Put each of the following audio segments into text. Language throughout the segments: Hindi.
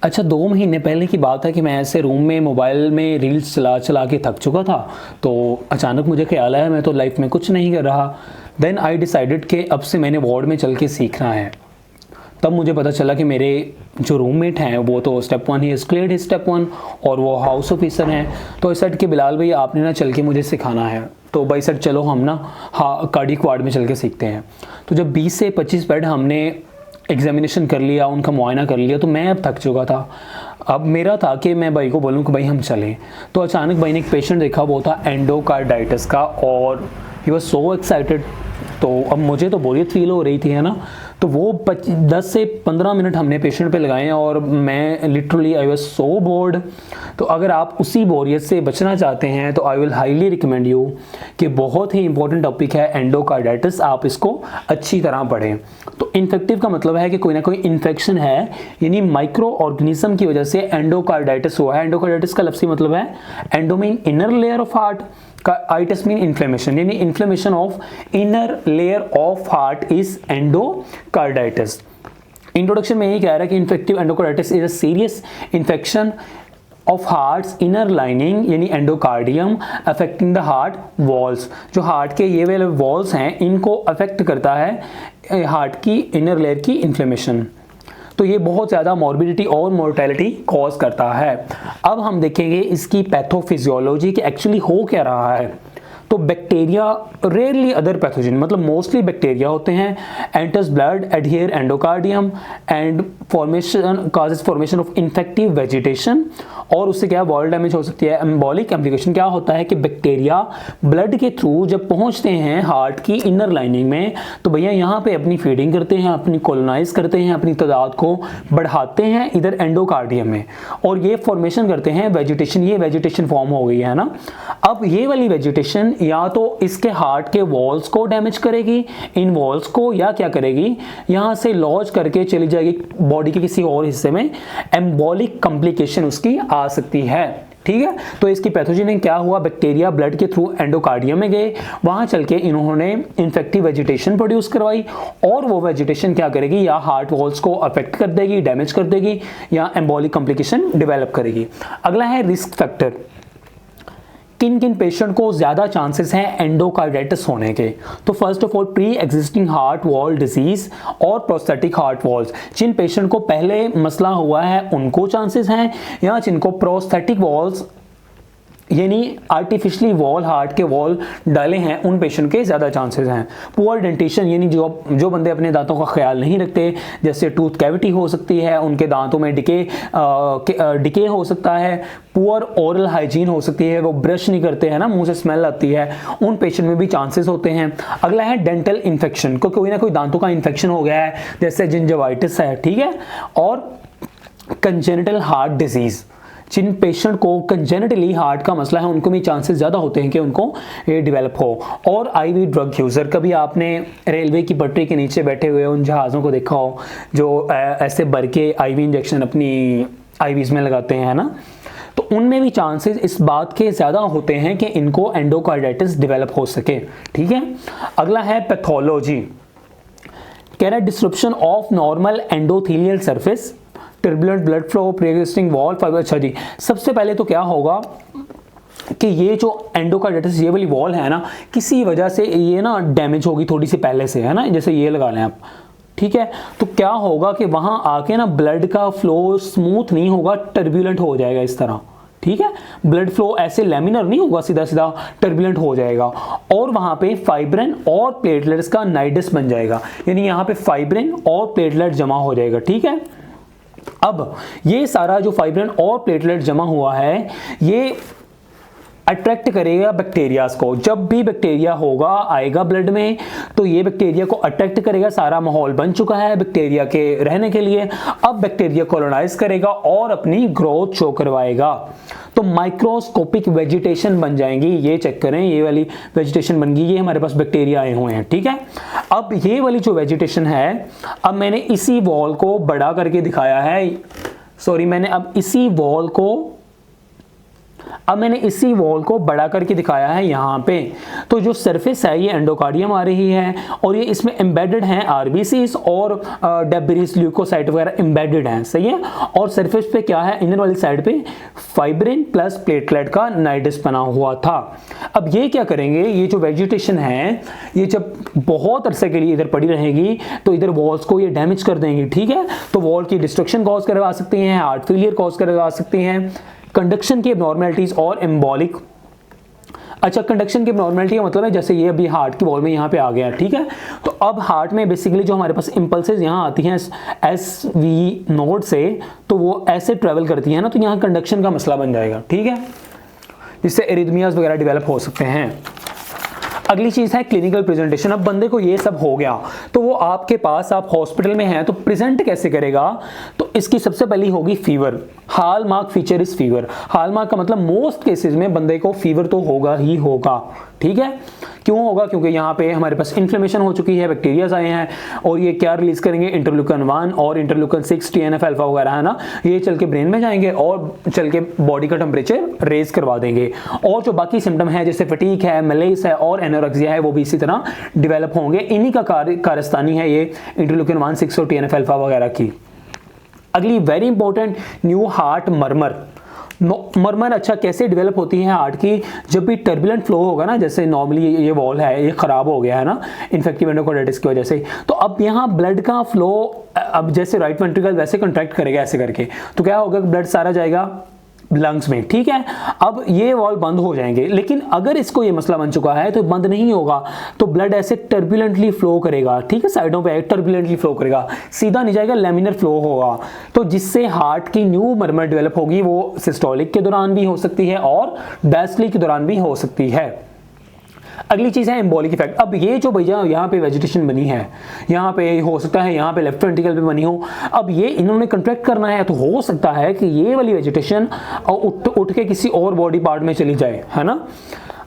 अच्छा 2 महीने पहले की बात है कि मैं ऐसे रूम में मोबाइल में रील्स चला चला के थक चुका था। तो अचानक मुझे ख्याल आया मैं तो लाइफ में कुछ नहीं कर रहा। देन आई डिसाइडेड कि अब से मैंने वार्ड में चल के सीखना है। तब मुझे पता चला कि मेरे जो रूममेट हैं वो तो स्टेप 1 ही क्लियर्ड है स्टेप 1 और वो हाउस ऑफिसर हैं। तो इस सेट के बिलाल भैया आपने ना चल के मुझे सिखाना है। तो भाई सर चलो हम ना कार्डियक वार्ड में चल के सीखते हैं। तो जब 20 से 25 बेड हमने एग्जामिनेशन कर लिया, उनका मुआयना कर लिया, तो मैं अब थक चुका था। अब मेरा था कि मैं भाई को बोलूँ कि भाई हम चलें। तो अचानक भाई ने एक पेशेंट देखा, वो था एंडोकार्डाइटिस का और ही वॉज सो एक्साइटेड। तो अब मुझे तो बोरियत फील हो रही थी है ना। तो वो 10 से 15 मिनट हमने पेशेंट पे लगाए और मैं literally I was so board. तो अगर आप उसी बोरियत से बचना चाहते हैं तो I will highly recommend you कि बहुत ही इंपॉर्टेंट टॉपिक है एंडोकार्डाइटिस, आप इसको अच्छी तरह पढ़ें। तो इन्फेक्टिव का मतलब है कि कोई ना कोई इन्फेक्शन है, यानी माइक्रो ऑर्गेनिज्म की वजह से एंडोकार्डाइटिस हुआ है। एंडोकार्डाइटिस का लफ्ज़ी मतलब है endo mean inner layer of heart, itis mean inflammation, यानी inflammation of inner layer of heart is endocarditis. Introduction में यही कह रहा है कि infective endocarditis is a serious infection of heart's inner lining यानी endocardium affecting the heart walls. जो हार्ट के ये वाले वॉल्स हैं इनको अफेक्ट करता है हार्ट की इनर लेयर की इन्फ्लेमेशन। तो ये बहुत ज़्यादा मॉर्बिडिटी और मोर्टेलिटी कॉज करता है। अब हम देखेंगे इसकी पैथोफिजियोलॉजी कि एक्चुअली हो क्या रहा है। तो बैक्टीरिया रेयरली अदर पैथोजन, मतलब मोस्टली बैक्टीरिया होते हैं, enters blood adhere endocardium and formation causes formation of infective vegetation. और उससे क्या वॉल डैमेज हो सकती है। एम्बॉलिक एम्प्लीकेशन क्या होता है कि बैक्टीरिया ब्लड के थ्रू जब पहुंचते हैं हार्ट की इनर लाइनिंग में तो भैया यहाँ पे अपनी फीडिंग करते हैं, अपनी कॉलोनाइज करते हैं, अपनी तादाद को बढ़ाते हैं इधर एंडोकार्डियम में और ये फॉर्मेशन करते हैं वेजिटेशन। ये वेजिटेशन फॉर्म हो गई है ना। अब ये वाली वेजिटेशन या तो इसके हार्ट के वॉल्स को डैमेज करेगी, इन वॉल्स को, या क्या करेगी यहां से लॉज करके चली जाएगी बॉडी के किसी और हिस्से में, एम्बॉलिक कॉम्प्लिकेशन उसकी आ सकती है। ठीक है। तो इसकी पैथोजन क्या हुआ, बैक्टीरिया ब्लड के थ्रू एंडोकार्डियम में गए, वहां चल के इन्होंने इन्फेक्टिव वेजिटेशन प्रोड्यूस करवाई और वो वेजिटेशन क्या करेगी, या हार्ट वॉल्स को अफेक्ट कर देगी, डैमेज कर देगी, या एम्बॉलिक कॉम्प्लिकेशन डेवलप करेगी। अगला है रिस्क फैक्टर। किन किन पेशेंट को ज़्यादा चांसेस हैं एंडोकार्डाइटिस होने के। तो first of all pre existing heart wall disease और प्रोस्थेटिक हार्ट वॉल्स। जिन पेशेंट को पहले मसला हुआ है उनको चांसेस हैं, या जिनको प्रोस्थेटिक वॉल्स यानी आर्टिफिशियली वॉल हार्ट के वॉल डाले हैं उन पेशेंट के ज़्यादा चांसेस हैं। पुअर डेंटिशन यानी जो बंदे अपने दांतों का ख्याल नहीं रखते, जैसे टूथ कैविटी हो सकती है, उनके दांतों में डिके हो सकता है, पुअर ओरल हाइजीन हो सकती है, वो ब्रश नहीं करते हैं ना, मुंह से स्मेल आती है, उन पेशेंट में भी चांसेस होते हैं। अगला है डेंटल इन्फेक्शन, कोई ना कोई दांतों का इन्फेक्शन हो गया है जैसे जिंजवाइटिस है, ठीक है। और कंजेनिटल हार्ट डिजीज, जिन पेशेंट को कंजेनिटली हार्ट का मसला है उनको भी चांसेस ज़्यादा होते हैं कि उनको ये डेवलप हो। और आईवी ड्रग यूज़र, कभी आपने रेलवे की पटरी के नीचे बैठे हुए उन जहाज़ों को देखा हो जो ऐसे भर के आईवी इंजेक्शन अपनी आईवीज़ में लगाते हैं ना, तो उनमें भी चांसेस इस बात के ज़्यादा होते हैं कि इनको एंडोकार्डाइटिस डेवलप हो सके। ठीक है। अगला है पैथोलॉजी, कह रहा है disruption of normal endothelial surface, turbulent blood flow, pre existing wall fibre. अच्छा जी, सबसे पहले तो क्या होगा कि ये जो एंडोकार्डाइटिस ये वाली वॉल है ना, किसी वजह से ये ना डैमेज होगी थोड़ी सी पहले से, है ना, जैसे ये लगा लें आप, ठीक है। तो क्या होगा कि वहां आके ना ब्लड का फ्लो स्मूथ नहीं होगा, टर्बुलेंट हो जाएगा इस तरह, ठीक है। ब्लड फ्लो ऐसे लैमिनर नहीं होगा, सीधा सीधा टर्बुलेंट हो जाएगा और वहां पे फाइब्रिन और प्लेटलेट्स का नाइडस बन जाएगा, यानी यहां पे फाइब्रिन और प्लेटलेट जमा हो जाएगा, ठीक है। अब ये सारा जो फाइब्रिन और प्लेटलेट जमा हुआ है ये अट्रैक्ट करेगा बैक्टीरियाज को। जब भी बैक्टीरिया होगा आएगा ब्लड में तो ये बैक्टीरिया को अट्रैक्ट करेगा, सारा माहौल बन चुका है बैक्टीरिया के रहने के लिए। अब बैक्टीरिया कॉलोनाइज करेगा और अपनी ग्रोथ शो करवाएगा, तो माइक्रोस्कोपिक वेजिटेशन बन जाएंगी। ये चेक करें, ये वाली वेजिटेशन बन गई, ये हमारे पास बैक्टीरिया आए हुए हैं, ठीक है। अब ये वाली जो वेजिटेशन है, अब मैंने इसी वॉल को बड़ा करके दिखाया है, सॉरी मैंने अब इसी वॉल को अब मैंने इसी वॉल को बड़ा करके दिखाया है यहाँ पे। तो जो सरफेस है ये एंडोकार्डियम आ रही है और ये इसमें एम्बेडेड हैं आरबीसीज और डेब्रिस ल्यूकोसाइट वगैरह एम्बेडेड हैं, सही है। और सरफेस पे क्या है, इनर वाली साइड पे फाइब्रिन प्लस प्लेटलेट का नाइडस बना हुआ था। अब ये क्या करेंगे, ये जो वेजिटेशन है ये जब बहुत अरसे के लिए इधर पड़ी रहेगी तो इधर वॉल्स को ये डैमेज कर देंगे, ठीक है। तो वॉल की डिस्ट्रक्शन कॉज करवा सकती हैं, हार्ट फेलियर कॉज करवा सकती हैं, कंडक्शन की एबनॉर्मलिटीज और एम्बॉलिक। अच्छा, कंडक्शन की एबनॉर्मलिटी का मतलब है जैसे ये अभी हार्ट की वॉल में यहाँ पे आ गया, ठीक है। तो अब हार्ट में बेसिकली जो हमारे पास इंपल्सेस यहाँ आती हैं एस वी नोड से, तो वो ऐसे ट्रेवल करती है ना, तो यहाँ कंडक्शन का मसला बन जाएगा, ठीक है, जिससे एरिथमियाज वगैरह डेवलप हो सकते हैं। अगली चीज़ है क्लिनिकल प्रेजेंटेशन। अब बंदे को ये सब हो गया तो वो आपके पास, आप हॉस्पिटल में हैं तो प्रेजेंट कैसे करेगा, तो इसकी सबसे पहली होगी fever. Hallmark feature is fever. Hallmark का मतलब मोस्ट केसेस में बंदे को फीवर तो होगा ही होगा, ठीक है। क्यों होगा, क्योंकि यहाँ पे हमारे पास इन्फ्लेमेशन हो चुकी है, बैक्टीरियाज आए हैं और ये क्या रिलीज करेंगे, इंटरल्यूकन 1 और इंटरल्यूकन 6 TNF अल्फा वगैरह है ना, ये चल के ब्रेन में जाएंगे और चल के बॉडी का टेम्परेचर रेज करवा देंगे। और जो बाकी सिम्टम है जैसे फटीक है, मलेस है और एनोरेक्सिया है, वो भी इसी तरह डेवलप होंगे। इन्हीं का कारस्तानी है ये इंटरल्यूकन 1, 6 और TNF अल्फा वगैरह की। अगली very important, new heart murmur. Murmur अच्छा कैसे डेवलप होती है हार्ट की, जब भी टर्बुलेंट फ्लो होगा ना, जैसे नॉर्मली ये वॉल है ये खराब हो गया है ना इन्फेक्टिव एंडोकार्डाइटिस की वजह से, तो अब यहाँ ब्लड का फ्लो, अब जैसे राइट वेंट्रिकल वैसे कंट्रैक्ट करेगा ऐसे करके, तो क्या होगा, ब्लड सारा जाएगा लंग्स में, ठीक है। अब ये वॉल बंद हो जाएंगे, लेकिन अगर इसको ये मसला बन चुका है तो बंद नहीं होगा, तो ब्लड ऐसे टर्बुलेंटली फ्लो करेगा, ठीक है, साइडों पे टर्बुलेंटली फ्लो करेगा, सीधा नहीं जाएगा, लैमिनर फ्लो होगा, तो जिससे हार्ट की न्यू मर्मर डेवलप होगी। वो सिस्टोलिक के दौरान भी हो सकती है और डायस्टोलिक के दौरान भी हो सकती है। अगली चीज़ है एम्बोलिक इफेक्ट। अब ये जो भैया यहाँ पे वेजिटेशन बनी है, यहाँ पे हो सकता है यहाँ पे लेफ्ट वेंट्रिकल पे बनी हो, अब ये इन्होंने कंट्रैक्ट करना है तो हो सकता है कि ये वाली वेजिटेशन उठ के किसी और बॉडी पार्ट में चली जाए, है ना।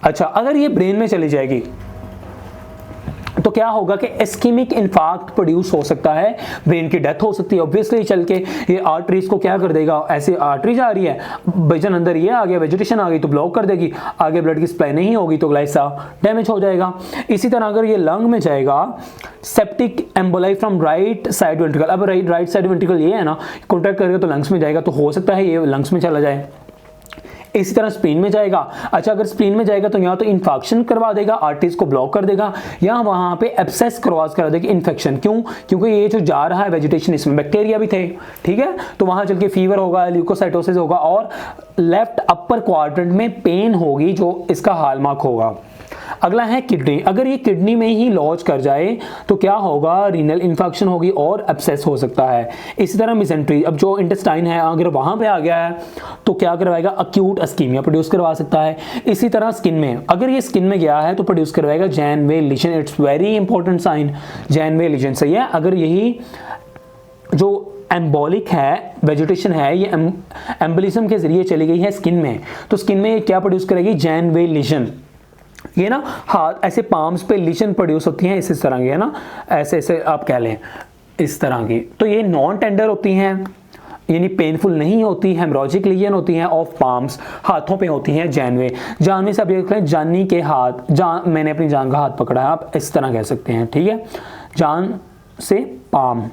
अच्छा, अगर ये ब्रेन में चली जाएगी तो क्या होगा कि इस्कीमिक इन्फार्क्ट प्रोड्यूस हो सकता है, ब्रेन की डेथ हो सकती है। ऑब्वियसली चल के ये आर्टरीज को क्या कर देगा, ऐसे आर्टरीज आ रही है, विजन अंदर ये आ गया, वेजिटेशन आ गई तो ब्लॉक कर देगी, आगे ब्लड की सप्लाई नहीं होगी तो ग्लाइसा डैमेज हो जाएगा। इसी तरह अगर ये लंग में जाएगा, septic emboli from right side ventricle, अब राइट साइड वेंट्रिकल ये है ना, कॉन्ट्रैक्ट करेगा तो लंग्स में जाएगा, तो हो सकता है ये लंग्स में चला जाए। इसी तरह स्प्लीन में जाएगा। अच्छा, अगर स्प्लीन में जाएगा तो यहाँ तो इन्फेक्शन करवा देगा, आर्टरीज को ब्लॉक कर देगा, या वहाँ पे एब्सेस क्रॉस करा देगा, इन्फेक्शन। क्यों, क्योंकि ये जो जा रहा है वेजिटेशन, इसमें बैक्टीरिया भी थे, ठीक है, तो वहाँ चल के फीवर होगा, ल्यूकोसाइटोसिस होगा और लेफ्ट अपर क्वाड्रेंट में पेन होगी, जो इसका हॉलमार्क होगा। अगला है किडनी। अगर ये किडनी में ही लॉज कर जाए तो क्या होगा, रीनल इन्फेक्शन होगी और एब्सेस हो सकता है। इसी तरह मिसेंट्री, अब जो इंटेस्टाइन है अगर वहां पे आ गया है तो क्या करवाएगा, अक्यूट अस्कीमिया प्रोड्यूस करवा सकता है। इसी तरह स्किन में, अगर ये स्किन में गया है तो प्रोड्यूस करवाएगा Janeway lesion. It's very important sign, Janeway lesion, सही है। अगर यही जो एम्बोलिक है वेजिटेशन है, ये एम्बोलिज्म के जरिए चली गई है स्किन में, तो स्किन में ये क्या प्रोड्यूस करेगी, जैनवे लीजन। ये ना हाथ ऐसे पाम्स पे लीजन प्रोड्यूस होती हैं इस तरह की, है ना, ऐसे ऐसे आप कह लें इस तरह की। तो ये नॉन टेंडर होती हैं, यानी पेनफुल नहीं होती, हेमोरैजिक लीजन होती हैं ऑफ पाम्स, हाथों पे होती हैं जैनवे। जानवे से आप देख लें, जानी के हाथ, मैंने अपनी जान का हाथ पकड़ा है, आप इस तरह कह सकते हैं, ठीक है, जान से पाम।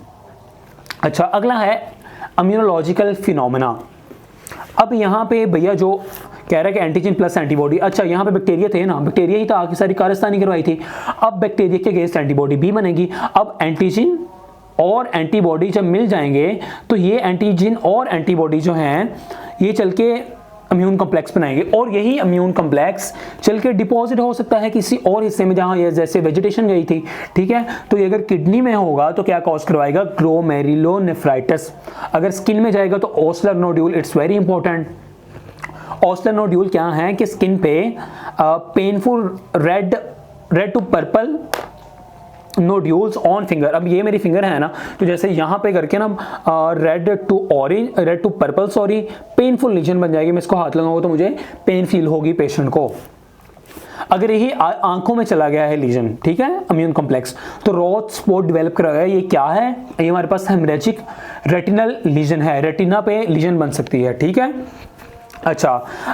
अच्छा, अगला है इम्यूनोलॉजिकल फिनोमेना। अब यहाँ पे भैया जो कह रहा है कि एंटीजन प्लस एंटीबॉडी, अच्छा यहाँ पे बैक्टीरिया थे ना, बैक्टीरिया ही तो आके सारी कारस्तानी करवाई थी, अब बैक्टीरिया के अगेंस्ट एंटीबॉडी भी बनेगी। अब एंटीजन और एंटीबॉडी जब मिल जाएंगे तो ये एंटीजन और एंटीबॉडी जो हैं ये चल के इम्यून कॉम्प्लेक्स बनाएंगे, और यही इम्यून कॉम्प्लेक्स चल के डिपॉजिट हो सकता है किसी और हिस्से में जहां ये जैसे वेजिटेशन गई थी, ठीक है। तो ये अगर किडनी में होगा तो क्या कॉज करवाएगा, ग्लोमेरुलोनेफ्राइटिस। अगर स्किन में जाएगा तो Osler nodule, it's very important. Osler nodule क्या है कि स्किन पे painful red to purple nodules on finger. अब ये मेरी फिंगर है ना, तो जैसे यहाँ पे करके ना red to purple sorry painful lesion बन जाएगी। मैं इसको हाथ लगाऊंगा तो मुझे पेन फील होगी पेशेंट को। अगर यही आंखों में चला गया है लीजन, ठीक है, इम्यून कॉम्प्लेक्स, तो रॉथ स्पॉट डेवलप कराएगा। ये क्या है, ये हमारे पास हेमरेजिक रेटिनल लीजन है, रेटिना पे लीजन बन सकती है, ठीक है। अच्छा,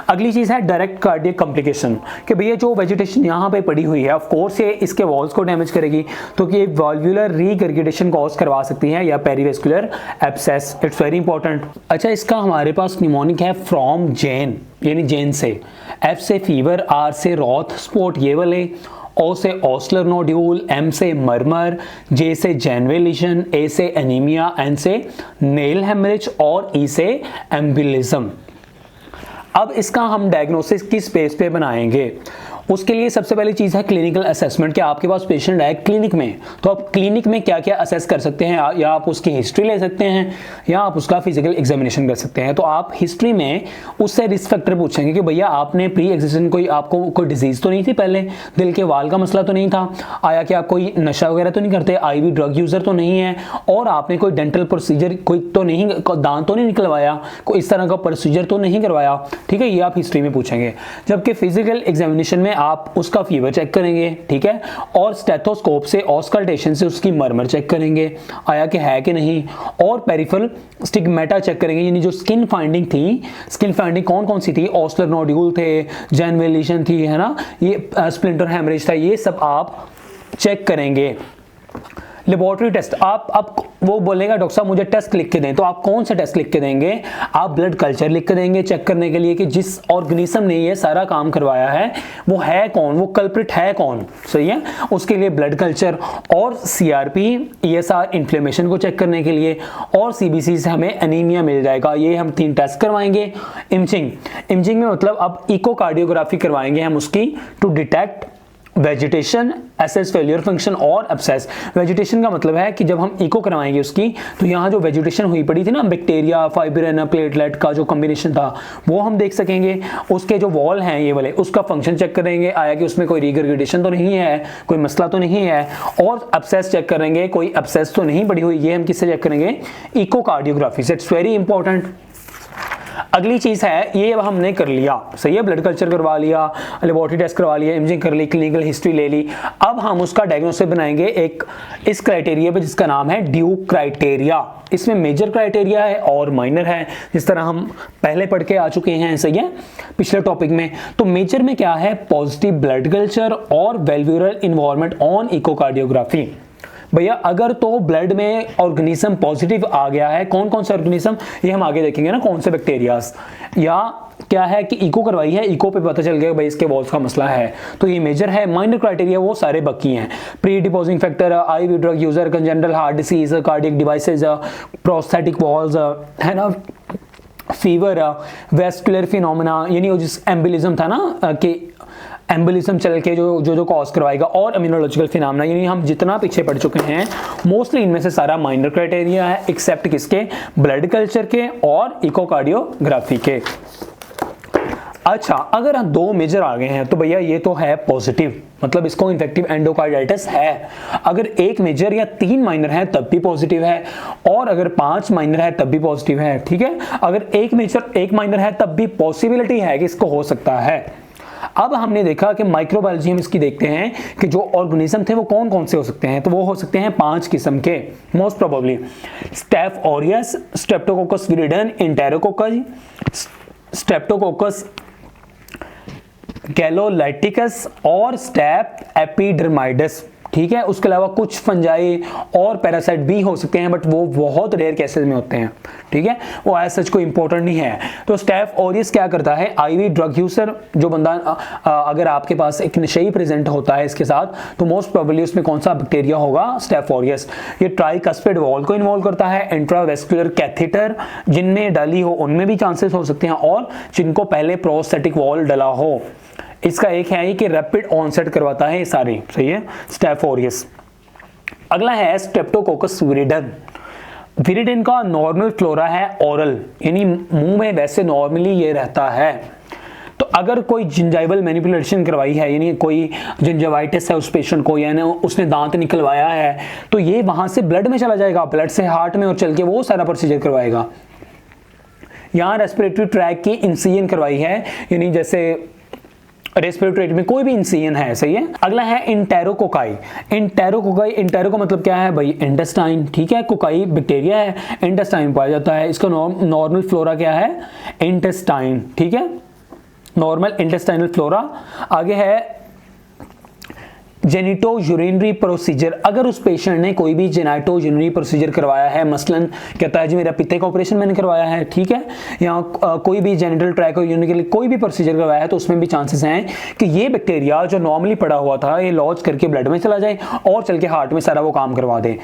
अगली चीज़ है डायरेक्ट कार्डियक कॉम्प्लिकेशन, कि भैया जो वेजिटेशन यहाँ पे पड़ी हुई है ऑफ कोर्स ये इसके वॉल्स को डैमेज करेगी, तो कि वॉल्वुलर रीगर्गिटेशन कॉज करवा सकती है या पेरीवेस्कुलर एब्सेस, इट्स वेरी इंपॉर्टेंट। अच्छा, इसका हमारे पास निमोनिक है फ्रॉम जेन, यानी जेन से, एफ से फीवर, आर से रॉथ स्पॉट ये वाले, ओ से ऑस्लर नोड्यूल, एम से मरमर, जे से जेनवेलिशन, ए से एनीमिया, एन से नेल हेमरेज और ई से एम्बिलिज्म। अब इसका हम डायग्नोसिस किस बेस पे बनाएंगे, उसके लिए सबसे पहली चीज़ है क्लिनिकल असेसमेंट, कि आपके पास पेशेंट है क्लिनिक में, तो आप क्लिनिक में क्या क्या असेस कर सकते हैं, या आप उसकी हिस्ट्री ले सकते हैं या आप उसका फिजिकल एग्जामिनेशन कर सकते हैं। तो आप हिस्ट्री में उससे रिस्क फैक्टर पूछेंगे कि भैया आपने प्री एग्जिस्टेंट कोई आपको कोई डिजीज़ तो नहीं थी, पहले दिल के वाल का मसला तो नहीं था, आया कि आप कोई नशा वगैरह तो नहीं करते, आईवी ड्रग यूज़र तो नहीं है, और आपने कोई डेंटल प्रोसीजर कोई तो नहीं, दांत तो नहीं निकलवाया, कोई इस तरह का प्रोसीजर तो नहीं करवाया, ठीक है, ये आप हिस्ट्री में पूछेंगे। जबकि फिजिकल एग्जामिनेशन में आप उसका फीवर चेक करेंगे, ठीक है, और स्टेथोस्कोप से ऑस्कल्टेशन से उसकी मरमर चेक करेंगे आया कि है कि नहीं, और पेरिफेरल स्टिग्मेटा चेक करेंगे, यानी जो स्किन फाइंडिंग थी, स्किन फाइंडिंग कौन कौन सी थी, ऑस्लर नोड्यूल थे, जेनवेलिशन थी, है ना, ये स्प्लिंटर हेमरेज था, ये सब आप चेक करेंगे। लेबोरेटरी टेस्ट, आप वो बोलेगा डॉक्टर साहब मुझे टेस्ट लिख के दें, तो आप कौन सा टेस्ट लिख के देंगे, आप ब्लड कल्चर लिख के देंगे चेक करने के लिए कि जिस ऑर्गेनिज्म ने ये सारा काम करवाया है वो है कौन, वो कल्प्रिट है कौन, सही है, उसके लिए ब्लड कल्चर, और सीआरपी ईएसआर इन्फ्लेमेशन को चेक करने के लिए, और सीबीसी से हमें एनीमिया मिल जाएगा। ये हम 3 टेस्ट करवाएंगे। इमेजिंग में मतलब अब इकोकार्डियोग्राफी करवाएंगे हम उसकी, to detect vegetation, assess failure function और एब्सेस। वेजिटेशन का मतलब है कि जब हम इको करवाएंगे उसकी, तो यहाँ जो वेजिटेशन हुई पड़ी थी ना, बैक्टीरिया, फाइब्रिन, प्लेटलेट का जो कॉम्बिनेशन था वो हम देख सकेंगे। उसके जो वॉल हैं ये वाले, उसका फंक्शन चेक करेंगे, आया कि उसमें कोई रीगर्गिटेशन तो नहीं है, कोई मसला तो नहीं है, और एब्सेस चेक करेंगे, कोई एब्सेस तो नहीं पड़ी हुई, ये हम किससे चेक करेंगे, इकोकार्डियोग्राफी से। It's very important. अगली चीज़ है, ये अब हमने कर लिया, सही है, ब्लड कल्चर करवा लिया, लेबोरेटरी टेस्ट करवा लिया, इमेजिंग कर ली, क्लिनिकल हिस्ट्री ले ली। अब हम उसका डायग्नोसिस बनाएंगे एक इस क्राइटेरिया पे जिसका नाम है ड्यूक क्राइटेरिया। इसमें मेजर क्राइटेरिया है और माइनर है, जिस तरह हम पहले पढ़ के आ चुके हैं, सही है, पिछले टॉपिक में। तो मेजर में क्या है, पॉजिटिव ब्लड कल्चर और वेल्वुलर इन्वॉल्वमेंट ऑन इकोकार्डियोग्राफी। भैया अगर तो ब्लड में ऑर्गेनिज्म पॉजिटिव आ गया है, कौन कौन से ऑर्गेनिज्म, ये हम आगे देखेंगे ना, कौन से बैक्टीरियाज, या क्या है कि इको करवाई है, इको पे पता चल गया भाई इसके वॉल्स का मसला है, तो ये मेजर है। माइनर क्राइटेरिया वो सारे बाकी हैं, predisposing factor, IV drug user, congenital heart disease, cardiac devices, prosthetic valves, है ना, फीवर, वेस्कुलर फिनोमेना, यानी वो जिस एम्बिलिज्म था ना कि एम्बोलिज्म चल के जो कॉज करवाएगा, और इम्यूनोलॉजिकल फिनोमेना, यानी हम जितना पीछे पढ़ चुके हैं मोस्टली इनमें से सारा माइनर क्राइटेरिया है, एक्सेप्ट किसके, ब्लड कल्चर के और इकोकार्डियोग्राफी के। अच्छा, अगर 2 मेजर आ गए हैं तो भैया ये तो है पॉजिटिव, मतलब इसको इन्फेक्टिव एंडोकार्डाइटिस है। अगर 1 मेजर या 3 माइनर है तब भी पॉजिटिव है, और अगर 5 माइनर है तब भी पॉजिटिव है, ठीक है। अगर 1 मेजर 1 माइनर है तब भी पॉसिबिलिटी है कि इसको हो सकता है। अब हमने देखा कि माइक्रोबायोलॉजी हम इसकी देखते हैं कि जो ऑर्गेनिज्म थे वो कौन कौन से हो सकते हैं, तो वो हो सकते हैं 5 किस्म के most probably, Staph aureus, Streptococcus viridans, Enterococcus, Streptococcus gallolyticus और स्टेप एपिडर्माइडस, ठीक है। उसके अलावा कुछ फंजाई और पैरासाइट भी हो सकते हैं, बट वो बहुत रेयर केसेस में होते हैं, ठीक है, वो एज सच कोई इंपॉर्टेंट नहीं है। तो स्टेफ ऑरियस क्या करता है, आईवी ड्रग यूजर, जो बंदा अगर आपके पास एक नशेई प्रेजेंट होता है इसके साथ, तो मोस्ट प्रोबेबली उसमें कौन सा बैक्टीरिया होगा, स्टेफ ऑरियस। ये ट्राइकस्पिड वॉल को इन्वॉल्व करता है, इंट्रावेस्कुलर कैथेटर जिनमें डाली हो उनमें भी चांसेस हो सकते हैं, और जिनको पहले प्रोस्थेटिक वॉल डला हो। इसका एक है कि रैपिड ऑनसेट करवाता है ये सारे, सही है, स्टेफ ऑरियस। अगला है स्ट्रेप्टोकोकस विरिडन। विरिडन का नॉर्मल फ्लोरा है ओरल, यानी मुंह में वैसे नॉर्मली ये रहता है। तो अगर कोई जिंजाइवल मैनिपुलेशन करवाई है, यानी कोई जिंजाइवाइटिस है उस पेशेंट को, यानी उसने दांत निकलवाया है, तो ये वहां से ब्लड में चला जाएगा, ब्लड से हार्ट में और चल के वो सारा प्रोसीजर करवाएगा। यहाँ रेस्पिरेटरी ट्रैक की इंसिजन करवाई है, यानी जैसे रेस्पिरेटरी में कोई भी इंसिजन है, सही है। अगला है इंटेरोकोकाई। इंटेरो का मतलब क्या है भाई, इंटेस्टाइन, ठीक है। कोकाई बैक्टीरिया है, इंटेस्टाइन पाया जाता है। इसका नॉर्मल फ्लोरा क्या है, इंटेस्टाइन, ठीक है, नॉर्मल इंटेस्टाइनल फ्लोरा। आगे है जेनिटो यूरिनरी प्रोसीजर। अगर उस पेशेंट ने कोई भी जेनिटो यूरिनरी प्रोसीजर करवाया है, मसलन कहता है जी मेरा पित्ते का ऑपरेशन मैंने करवाया है, ठीक है, या कोई भी जेनिटल ट्रैक और यूरिन के लिए कोई भी प्रोसीजर करवाया है, तो उसमें भी चांसेस हैं कि ये बैक्टीरिया जो नॉर्मली पड़ा हुआ था ये लॉज करके ब्लड में चला जाए और चल के हार्ट में सारा वो काम करवा दे।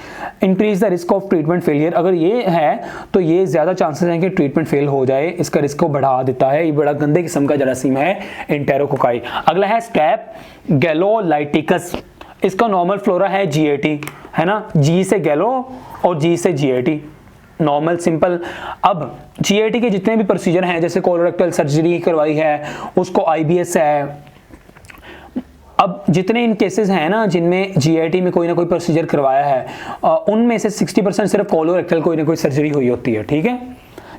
Increase the risk of treatment failure. अगर ये है तो ये ज़्यादा चांसेस हैं कि ट्रीटमेंट फेल हो जाए, इसका रिस्क को बढ़ा देता है। ये बड़ा गंदे किस्म का जरासीम है इंटेरोकोकाई। अगला है स्टेप गैलोलाइटिकस। इसका नॉर्मल फ्लोरा है GAT, है ना, G से गैलो और G से GAT, नॉर्मल सिंपल। अब GAT के जितने भी प्रोसीजर हैं, जैसे कोलोरेक्टल सर्जरी करवाई है, उसको IBS है। अब जितने इन केसेस हैं ना जिनमें GAT में कोई ना कोई प्रोसीजर करवाया है, उनमें से 60% सिर्फ कोलोरेक्टल कोई ना कोई सर्जरी हुई होती है, ठीक है,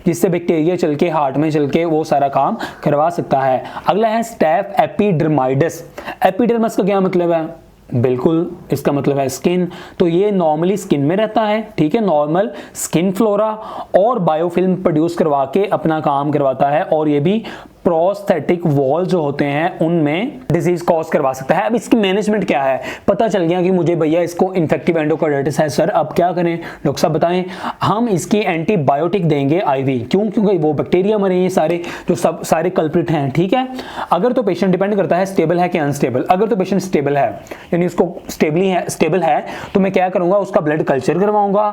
जिससे बैक्टीरिया चल के हार्ट में चल के वो सारा काम करवा सकता है। अगला है स्टेप एपिडर्माइडस। एपिडर्मस का क्या मतलब है, बिल्कुल इसका मतलब है स्किन। तो ये नॉर्मली स्किन में रहता है, ठीक है, नॉर्मल स्किन फ्लोरा, और बायोफिल्म प्रोड्यूस करवा के अपना काम करवाता है, और ये भी प्रोस्थेटिक वॉल जो होते हैं उनमें डिजीज कॉज करवा सकता है। अब इसकी मैनेजमेंट क्या है, पता चल गया कि मुझे भैया इसको इन्फेक्टिव एंडोकार्डाइटिस है, सर अब क्या करें, डॉक्टर साहब बताएं। हम इसकी एंटीबायोटिक देंगे IV, क्यों, क्योंकि वो बैक्टीरिया मरे ये सारे जो सब सारे कल्प्रिट हैं, ठीक है। अगर तो पेशेंट डिपेंड करता है स्टेबल है कि अनस्टेबल। अगर तो पेशेंट स्टेबल है, यानी उसको स्टेबल है, तो मैं क्या करूंगा, उसका ब्लड कल्चर करवाऊंगा,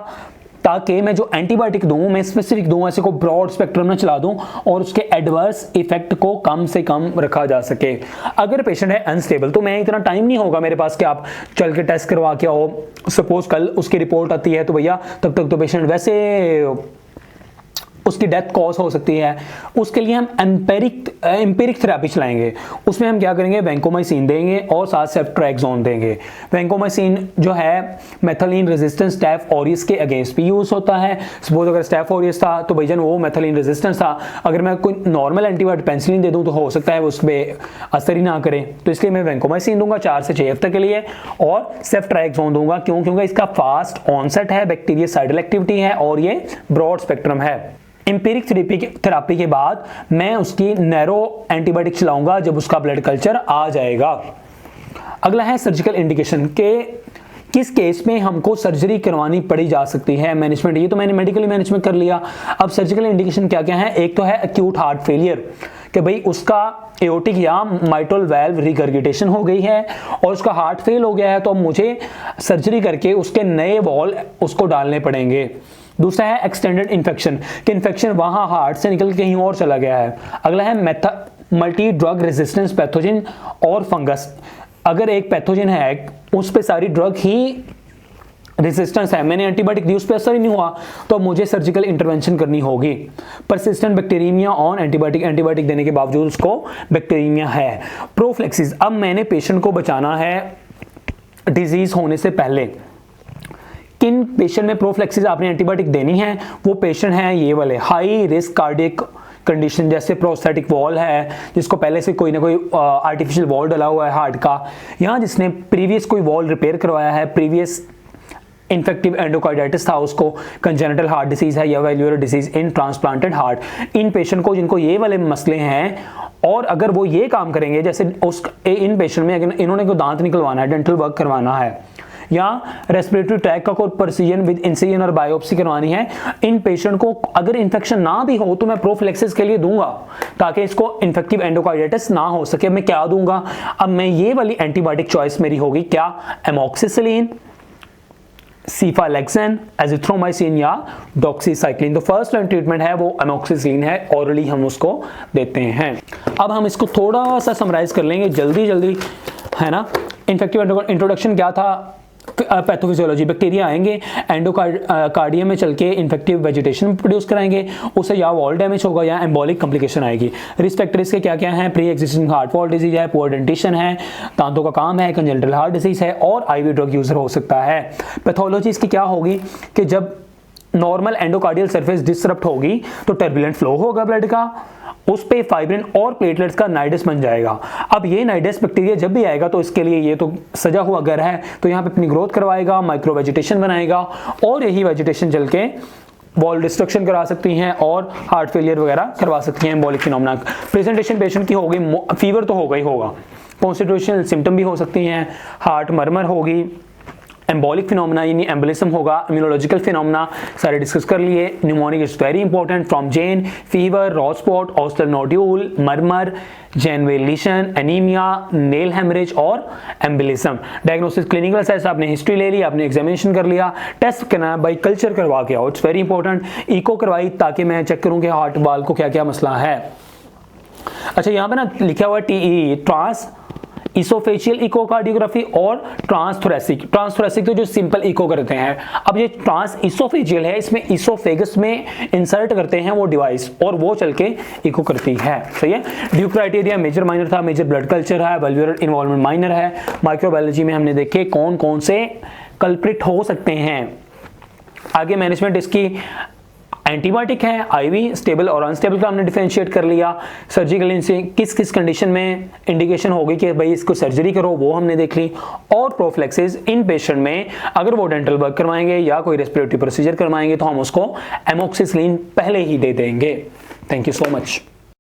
ताकि मैं जो एंटीबायोटिक दूं मैं स्पेसिफिक दूं, ऐसे को ब्रॉड स्पेक्ट्रम में चला दूं और उसके एडवर्स इफेक्ट को कम से कम रखा जा सके। अगर पेशेंट है अनस्टेबल, तो मैं इतना टाइम नहीं होगा मेरे पास कि आप चल के टेस्ट करवा के आओ, सपोज कल उसकी रिपोर्ट आती है तो भैया तब तक तो पेशेंट वैसे उसकी डेथ कॉज हो सकती है। उसके लिए हम एम्पिरिक थेरेपी चलाएंगे। उसमें हम क्या करेंगे, वैंकोमाइसिन देंगे और साथ सेफ्ट्रैक्सोन देंगे। वैंकोमाइसिन जो है मेथिलीन रेजिस्टेंस स्टेफ ऑरियस के अगेंस्ट भी यूज होता है। सपोज अगर स्टेफ ऑरियस था तो भाईजान वो मेथिलीन रेजिस्टेंस था, अगर मैं कोई नॉर्मल एंटीबायोटिक पेनिसिलिन दे दूं तो हो सकता है उस पर असर ही ना करे, तो इसलिए मैं वैंकोमाइसिन दूंगा 4 से 6 हफ्ते के लिए, और सेफ्ट्रैक्सोन दूंगा। क्यों, क्योंकि इसका फास्ट ऑनसेट है, बैक्टीरिया साइडल एक्टिविटी है और ये ब्रॉड स्पेक्ट्रम है। एम्पिरिक थेरेपी के बाद मैं उसकी नैरो एंटीबायोटिक चलाऊंगा जब उसका ब्लड कल्चर आ जाएगा। अगला है सर्जिकल इंडिकेशन के किस केस में हमको सर्जरी करवानी पड़ी जा सकती है, मैनेजमेंट। ये तो मैंने मेडिकली मैनेजमेंट कर लिया। अब सर्जिकल इंडिकेशन क्या क्या है, एक तो है एक्यूट हार्ट फेलियर, कि भाई उसका एओर्टिक या माइट्रल वाल्व रिगर्गिटेशन हो गई है और उसका हार्ट फेल हो गया है, तो मुझे सर्जरी करके उसके नए वॉल उसको डालने पड़ेंगे। दूसरा है एक्सटेंडेड इन्फेक्शन, कि इन्फेक्शन वहां हार्ट से निकल के कहीं और चला गया है। अगला है मल्टी ड्रग रेजिस्टेंस पैथोजन और फंगस, अगर एक पैथोजन है उस पे सारी ड्रग ही रेजिस्टेंस है, मैंने एंटीबायोटिक दी उस पर असर ही नहीं हुआ, तो मुझे सर्जिकल इंटरवेंशन करनी होगी। परसिस्टेंट बैक्टीरियमिया ऑन एंटीबायोटिक देने के बावजूद उसको बैक्टीरियमिया है। प्रोफ्लेक्सिस, अब मैंने पेशेंट को बचाना है डिजीज होने से पहले। किन पेशेंट में प्रोफ्लेक्सिस आपने एंटीबायोटिक देनी है, वो पेशेंट हैं ये वाले हाई रिस्क कार्डियक कंडीशन, जैसे प्रोस्थेटिक वॉल है जिसको पहले से कोई ना कोई आर्टिफिशियल वॉल डला हुआ है हार्ट का, या जिसने प्रीवियस कोई वॉल रिपेयर करवाया है, प्रीवियस इन्फेक्टिव एंडोकार्डाइटिस था उसको, कंजेनिटल हार्ट डिसीज है या valvular disease in transplanted heart. इन पेशेंट को जिनको ये वाले मसले हैं, और अगर वो ये काम करेंगे, जैसे इन पेशेंट में अगर इन्होंने कोई दांत निकलवाना है, डेंटल वर्क करवाना है, या रेस्पिरेटरी ट्रैक का कोई प्रोसीजन विद इंसिजन और बायोप्सी करवानी है, इन पेशेंट को अगर इन्फेक्शन ना भी हो तो मैं प्रोफिलैक्सिस के लिए दूंगा ताकि इसको इन्फेक्टिव एंडोकार्डाइटिस ना हो सके। मैं क्या दूंगा, अब मैं ये वाली एंटीबायोटिक चॉइस मेरी होगी क्या, एमोक्सिसिलिन, सीफालेक्सेन, एजिथ्रोमाइसिन या डॉक्सीसाइक्लिन। तो फर्स्ट लाइन ट्रीटमेंट है वो एमोक्सिसिलिन है, ऑरली हम उसको देते हैं। अब हम इसको थोड़ा सा समराइज कर लेंगे जल्दी है ना। इन्फेक्टिव इंट्रोडक्शन क्या था, पैथोफिजियोलॉजी, बैक्टीरिया आएंगे एंडोकार्डियम में चल के इन्फेक्टिव वेजिटेशन प्रोड्यूस कराएंगे, उससे या वॉल डैमेज होगा या एम्बोलिक कॉम्प्लिकेशन आएगी। रिस्क फैक्टर्स के क्या क्या हैं, pre existing heart wall disease है, पुअर डेंटिशन है, दांतों का काम है, कंजेनिटल हार्ट डिजीज है और IV ड्रग यूजर हो सकता है। पैथोलॉजी इसकी क्या होगी कि जब नॉर्मल एंडोकार्डियल सरफेस डिसरप्ट होगी तो टर्बुलेंट फ्लो होगा ब्लड का, उस पे फाइब्रिन और प्लेटलेट्स का नाइडस बन जाएगा। अब ये नाइडस बैक्टीरिया जब भी आएगा तो इसके लिए ये तो सजा हुआ घर है, तो यहाँ पे अपनी ग्रोथ करवाएगा, माइक्रो वेजिटेशन बनाएगा, और यही वेजिटेशन चल के वॉल डिस्ट्रक्शन करा सकती हैं और हार्ट फेलियर वगैरह करवा सकती हैं। एम्बोलिक फिनोमेना प्रेजेंटेशन पेशेंट की होगी, फीवर तो होगा ही होगा, कॉन्स्टिट्यूशनल सिम्टम भी हो सकती हैं, हार्ट मरमर होगी, एम्बोलिक फिनोमेना यानी एम्बोलिज्म होगा, इम्यूनोलॉजिकल फिनोमेना सारे डिस्कस कर लिए। Mnemonic is very important, from Jane, fever, Roth spot, Osler nodule, murmur, Janeway lesion, anaemia, nail haemorrhage और एम्बोलिज्म। डायग्नोसिस क्लिनिकल असेस, आपने हिस्ट्री ले ली, आपने एग्जामिनेशन कर लिया, टेस्ट करना है, बाई कल्चर करवा के आओ, इट्स वेरी इंपॉर्टेंट। इको करवाई ताकि मैं चेक करूँ कि हार्ट वाल को क्या क्या मसला है। अच्छा यहाँ पे ना लिखा हुआ TEE, ट्रांस इसोफेशियल इकोकार्डियोग्राफी और ट्रांसथोरेसिक। ट्रांसथोरेसिक तो जो सिंपल इको करते हैं, अब ये ट्रांस इसोफेशियल है, इसमें इसोफेगस में इंसर्ट करते हैं वो डिवाइस और वो चल के इको करती है। सही है। ड्यू क्राइटेरिया मेजर माइनर था, मेजर ब्लड कल्चर है, वल्वुलर इन्वॉल्वमेंट माइनर है। माइक्रोबायोलॉजी में हमने देखे कौन कौन से कल्प्रिट हो सकते हैं। आगे मैनेजमेंट इसकी एंटीबायोटिक है, आईवी स्टेबल और अनस्टेबल का हमने डिफरेंशिएट कर लिया। सर्जिकल इनसे किस किस कंडीशन में इंडिकेशन होगी कि भाई इसको सर्जरी करो वो हमने देख ली। और प्रोफिलैक्सिस इन पेशेंट में अगर वो डेंटल वर्क करवाएंगे या कोई रेस्पिरेटरी प्रोसीजर करवाएंगे तो हम उसको एमोक्सिसिलिन पहले ही दे देंगे। Thank you so much.